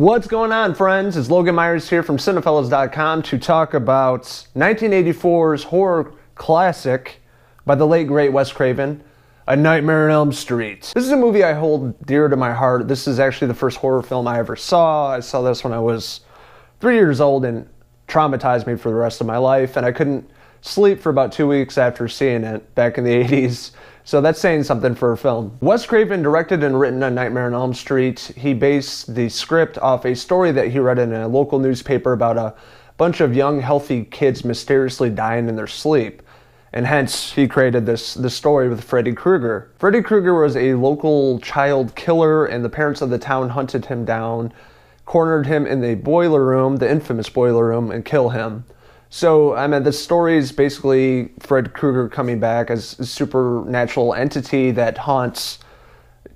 What's going on, friends? It's Logan Myers here from Cinephellas.com to talk about 1984's horror classic by the late great Wes Craven, A Nightmare on Elm Street. This is a movie I hold dear to my heart. This is actually the first horror film I ever saw. I saw this when I was 3 years old and traumatized me for the rest of my life, and I couldn't sleep for about 2 weeks after seeing it back in the 80s. So that's saying something for a film. Wes Craven directed and written A Nightmare on Elm Street. He based the script off a story that he read in a local newspaper about a bunch of young, healthy kids mysteriously dying in their sleep. And hence, he created this story with Freddy Krueger. Freddy Krueger was a local child killer, and the parents of the town hunted him down, cornered him in the boiler room, the infamous boiler room, and kill him. So, the story is basically Fred Krueger coming back as a supernatural entity that haunts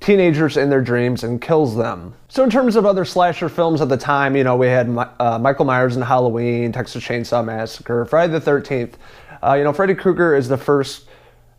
teenagers in their dreams and kills them. So in terms of other slasher films at the time, we had Michael Myers in Halloween, Texas Chainsaw Massacre, Friday the 13th. Freddy Krueger is the first,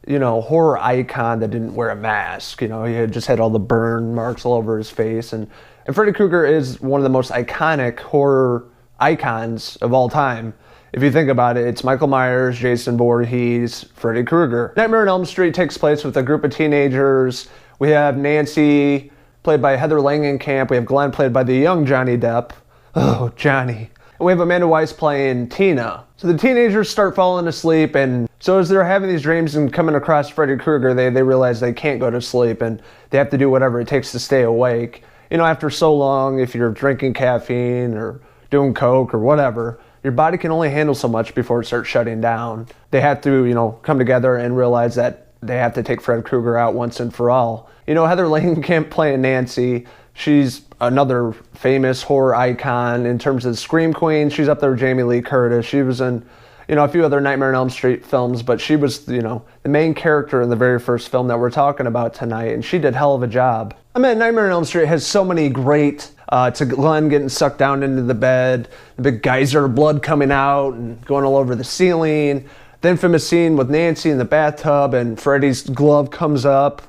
horror icon that didn't wear a mask. He had just had all the burn marks all over his face. And Freddy Krueger is one of the most iconic horror icons of all time. If you think about it, it's Michael Myers, Jason Voorhees, Freddy Krueger. Nightmare on Elm Street takes place with a group of teenagers. We have Nancy, played by Heather Langenkamp. We have Glenn, played by the young Johnny Depp. Oh, Johnny. And we have Amanda Wyss playing Tina. So the teenagers start falling asleep, and so as they're having these dreams and coming across Freddy Krueger, they realize they can't go to sleep, and they have to do whatever it takes to stay awake. After so long, if you're drinking caffeine or doing coke or whatever, your body can only handle so much before it starts shutting down. They have to, come together and realize that they have to take Fred Krueger out once and for all. Heather Langenkamp playing Nancy, she's another famous horror icon in terms of Scream Queen. She's up there with Jamie Lee Curtis. She was in, a few other Nightmare on Elm Street films, but she was, the main character in the very first film that we're talking about tonight, and she did hell of a job. Nightmare on Elm Street has so many great, to Glenn getting sucked down into the bed, the big geyser of blood coming out and going all over the ceiling, the infamous scene with Nancy in the bathtub and Freddy's glove comes up.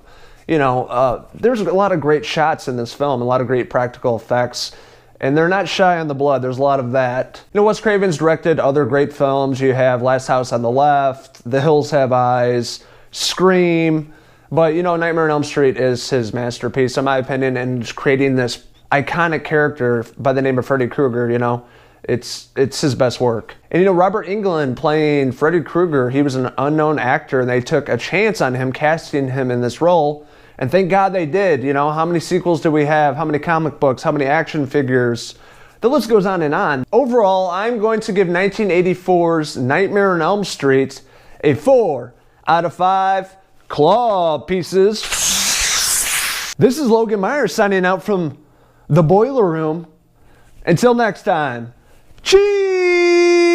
There's a lot of great shots in this film, a lot of great practical effects, and they're not shy on the blood. There's a lot of that. Wes Craven's directed other great films. You have Last House on the Left, The Hills Have Eyes, Scream, but Nightmare on Elm Street is his masterpiece, in my opinion, and just creating this iconic character by the name of Freddy Krueger, it's his best work. And Robert Englund playing Freddy Krueger, he was an unknown actor, and they took a chance on him, casting him in this role, and thank God they did. How many sequels do we have? How many comic books? How many action figures? The list goes on and on. Overall, I'm going to give 1984's Nightmare on Elm Street a 4 out of 5 claw pieces. This is Logan Myers signing out from the boiler room. Until next time, cheese!